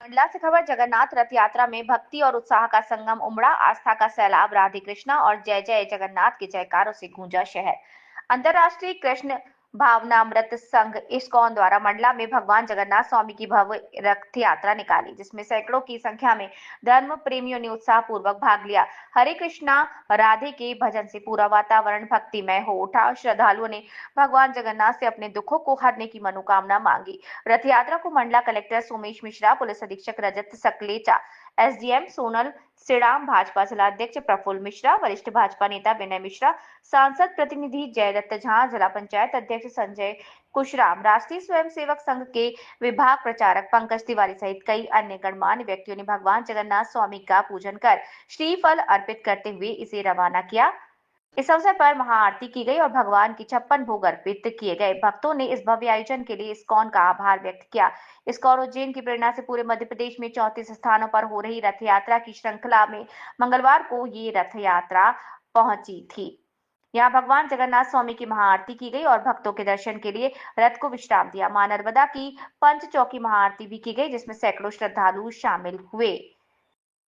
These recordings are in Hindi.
मंडला से खबर। जगन्नाथ रथ यात्रा में भक्ति और उत्साह का संगम उमड़ा। आस्था का सैलाब, राधे कृष्णा और जय जय जगन्नाथ के जयकारों से गूंजा शहर। अंतर्राष्ट्रीय कृष्ण भावनामृत संघ इस्कॉन द्वारा मंडला में भगवान जगन्नाथ स्वामी की भव्य रथ यात्रा निकाली, जिसमें सैकड़ों की संख्या में धर्म प्रेमियों ने उत्साह पूर्वक भाग लिया। हरे कृष्णा राधे के भजन से पूरा वातावरण भक्तिमय हो उठा। श्रद्धालुओं ने भगवान जगन्नाथ से अपने दुखों को हरने की मनोकामना मांगी। रथ यात्रा को मंडला कलेक्टर सोमेश मिश्रा, पुलिस अधीक्षक रजत सकलेचा, एसडीएम सोनल सिडाम, भाजपा जिलाध्यक्ष प्रफुल्ल मिश्रा, वरिष्ठ भाजपा नेता विनय मिश्रा, सांसद प्रतिनिधि जयदत्त झा, जिला पंचायत अध्यक्ष संजय कुशराम, राष्ट्रीय स्वयंसेवक संघ के विभाग प्रचारक पंकज तिवारी सहित कई अन्य गणमान्य व्यक्तियों ने भगवान जगन्नाथ स्वामी का पूजन कर श्रीफल अर्पित करते हुए इसे रवाना किया। इस अवसर पर महाआरती की गई और भगवान की 56 भोग अर्पित किए गए। भक्तों ने इस भव्य आयोजन के लिए इस्कॉन का आभार व्यक्त किया। इस्कॉन उज्जैन की प्रेरणा से पूरे मध्य प्रदेश में 34 स्थानों पर हो रही रथ यात्रा की श्रृंखला में मंगलवार को ये रथ यात्रा पहुंची थी। यहाँ भगवान जगन्नाथ स्वामी की महाआरती की गई और भक्तों के दर्शन के लिए रथ को विश्राम दिया। मां नर्मदा की पंचचौकी महाआरती भी की गई, जिसमें सैकड़ों श्रद्धालु शामिल हुए।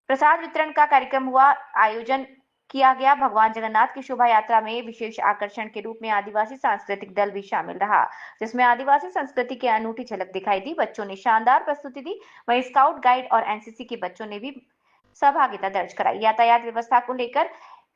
प्रसाद वितरण का कार्यक्रम हुआ, आयोजन किया गया। भगवान जगन्नाथ की शोभा यात्रा में विशेष आकर्षण के रूप में आदिवासी सांस्कृतिक दल भी शामिल रहा, जिसमें आदिवासी संस्कृति की अनूठी झलक दिखाई दी। बच्चों ने शानदार प्रस्तुति दी, वहीं स्काउट गाइड और एनसीसी के बच्चों ने भी सहभागिता दर्ज कराई। यातायात व्यवस्था को लेकर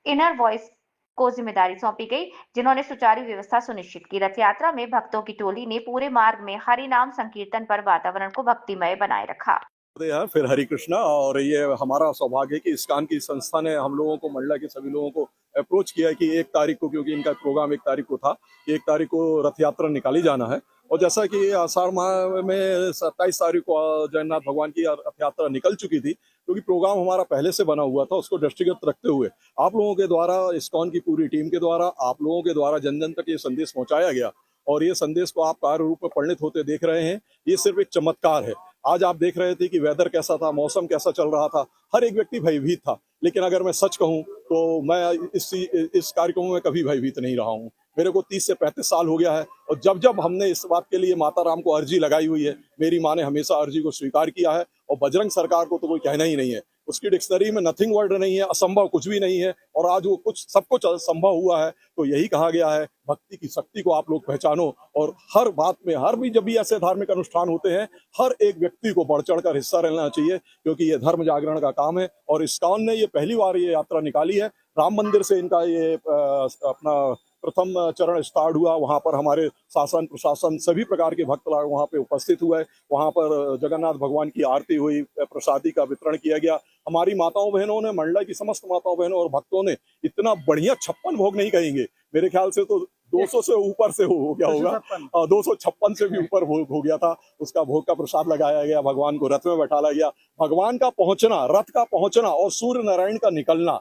इनर वॉइस को जिम्मेदारी सौंपी गई, जिन्होंने सुचारू व्यवस्था सुनिश्चित की। रथ यात्रा में भक्तों की टोली ने पूरे मार्ग में हरि नाम संकीर्तन पर वातावरण को भक्तिमय बनाए रखा। फिर हरे कृष्णा। और ये हमारा सौभाग्य है कि इस्कॉन की संस्था ने हम लोगों को, मंडला के सभी लोगों को अप्रोच किया कि 1 तारीख को, क्योंकि इनका प्रोग्राम 1 तारीख को था, 1 तारीख को रथ यात्रा निकाली जाना है। और जैसा कि आषाढ़ माह में 27 तारीख को जगन्नाथ भगवान की रथ यात्रा निकल चुकी थी, क्योंकि प्रोग्राम हमारा पहले से बना हुआ था, उसको दृष्टिगत रखते हुए आप लोगों के द्वारा, इस्कॉन की पूरी टीम के द्वारा, आप लोगों के द्वारा जन जन तक ये संदेश पहुंचाया गया। और ये संदेश को आप कार्य रूप में परिणित होते देख रहे हैं। ये सिर्फ एक चमत्कार है। आज आप देख रहे थे कि वेदर कैसा था, मौसम कैसा चल रहा था, हर एक व्यक्ति भयभीत था। लेकिन अगर मैं सच कहूं तो मैं इस कार्यक्रम में कभी भयभीत नहीं रहा हूं। मेरे को 30 से 35 साल हो गया है, और जब जब हमने इस बात के लिए माता राम को अर्जी लगाई हुई है, मेरी माँ ने हमेशा अर्जी को स्वीकार किया है। और बजरंग सरकार को तो कोई कहना ही नहीं है, उसकी डिक्शनरी में नथिंग वर्ड नहीं है, असंभव कुछ भी नहीं है। और आज वो कुछ सब कुछ संभव हुआ है। तो यही कहा गया है, भक्ति की शक्ति को आप लोग पहचानो। और हर बात में, हर भी जब भी ऐसे धार्मिक अनुष्ठान होते हैं, हर एक व्यक्ति को बढ़ चढ़ कर हिस्सा लेना चाहिए, क्योंकि ये धर्म जागरण का काम है। और इस्कॉन ने ये पहली बार ये यात्रा निकाली है। राम मंदिर से इनका ये अपना प्रथम चरण स्टार्ट हुआ। वहां पर हमारे शासन प्रशासन सभी प्रकार के भक्त वहां पे उपस्थित हुए। वहां पर जगन्नाथ भगवान की आरती हुई, प्रसादी का वितरण किया गया। हमारी माताओं बहनों ने, मंडला की समस्त माताओं बहनों और भक्तों ने इतना बढ़िया 56 भोग नहीं कहेंगे, मेरे ख्याल से तो 200 से ऊपर से हो गया होगा, 256 से भी ऊपर भोग हो गया था। उसका भोग का प्रसाद लगाया गया, भगवान को रथ में बैठाला गया। भगवान का पहुंचना, रथ का पहुंचना और सूर्य नारायण का निकलना,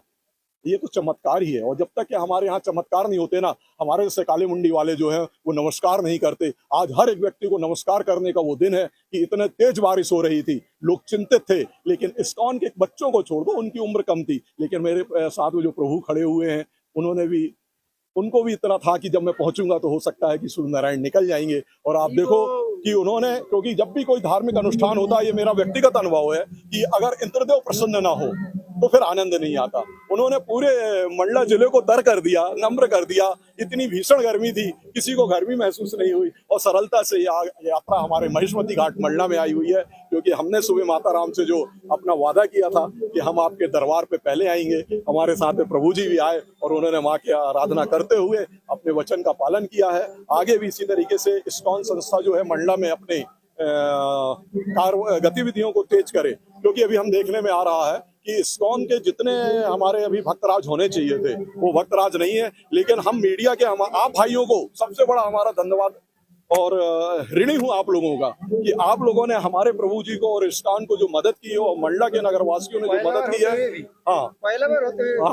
ये तो चमत्कार ही है। और जब तक कि हमारे यहाँ चमत्कार नहीं होते ना, हमारे जैसे काली मुंडी वाले जो है वो नमस्कार नहीं करते। आज हर एक व्यक्ति को नमस्कार करने का वो दिन है कि इतने तेज बारिश हो रही थी, लोग चिंतित थे। लेकिन इस्कॉन के बच्चों को छोड़ दो, उनकी उम्र कम थी, लेकिन मेरे साथ में जो प्रभु खड़े हुए हैं, उनको भी इतना था कि जब मैं पहुंचूंगा तो हो सकता है कि सूर्य नारायण निकल जाएंगे। और आप देखो कि उन्होंने, क्योंकि जब भी कोई धार्मिक अनुष्ठान होता है, ये मेरा व्यक्तिगत अनुभव है कि अगर इंद्रदेव प्रसन्न ना हो तो फिर आनंद नहीं आता। उन्होंने पूरे मंडला जिले को तर कर दिया, नम्र कर दिया। इतनी भीषण गर्मी थी, किसी को गर्मी महसूस नहीं हुई, और सरलता से यात्रा हमारे महिष्मती घाट मंडला में आई हुई है। क्योंकि हमने सुबह माता राम से जो अपना वादा किया था कि हम आपके दरबार पे पहले आएंगे, हमारे साथ में प्रभु जी भी आए और उन्होंने माँ की आराधना करते हुए अपने वचन का पालन किया है। आगे भी इसी तरीके से इस्कॉन संस्था जो है मंडला में अपने गतिविधियों को तेज करे। क्योंकि अभी हम देखने में आ रहा है कि इस्कॉन के जितने हमारे अभी भक्तराज होने चाहिए थे, वो भक्तराज नहीं है। लेकिन हम मीडिया के, आप भाइयों को सबसे बड़ा हमारा धन्यवाद और ऋणी हूं आप लोगों का कि आप लोगों ने हमारे प्रभु जी को और इस्कॉन को जो मदद की है, और मंडला के नगरवासियों ने जो मदद की है,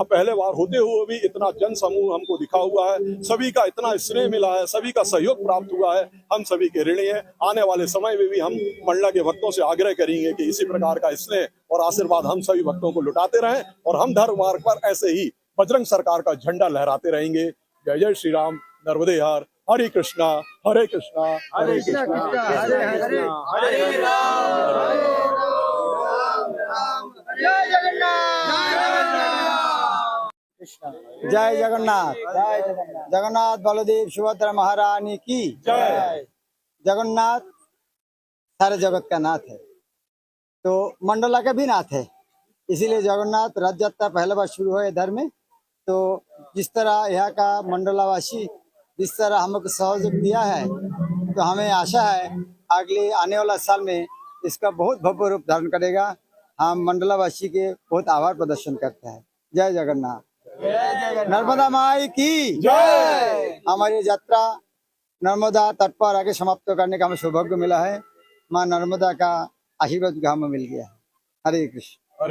पहले बार होते हुए भी इतना जन समूह हमको दिखा हुआ है, सभी का इतना स्नेह मिला है, सभी का सहयोग प्राप्त हुआ है। हम सभी के ऋणी हैं। आने वाले समय में भी हम मंडला के भक्तों से आग्रह करेंगे कि इसी प्रकार का स्नेह और आशीर्वाद हम सभी भक्तों को लुटाते रहें, और हम धर्म मार्ग पर ऐसे ही बजरंग सरकार का झंडा लहराते रहेंगे। जय जय श्री राम, नर्मदे हर, हरे कृष्णा हरे कृष्णा हरे कृष्णा हरे हरे, हरे राम हरे राम। जय जगन्नाथ। जगन्नाथ बलदेव सुभद्रा महारानी की जय। जगन्नाथ सारे जगत का नाथ है, तो मंडला का भी नाथ है, इसीलिए जगन्नाथ रथ यात्रा पहला बार शुरू हुआ इधर में। तो जिस तरह यहाँ का मंडलावासी जिस तरह हमको सहयोग दिया है, तो हमें आशा है अगले आने वाला साल में इसका बहुत भव्य रूप धारण करेगा। हम मंडलावासी के बहुत आभार प्रदर्शन करते हैं। जय जगन्नाथ। नर्मदा माई की जय। हमारी यात्रा नर्मदा तट पर आके समाप्त करने का हमें सौभाग्य मिला है। माँ नर्मदा का आशीर्वाद हमें मिल गया है। हरे कृष्ण।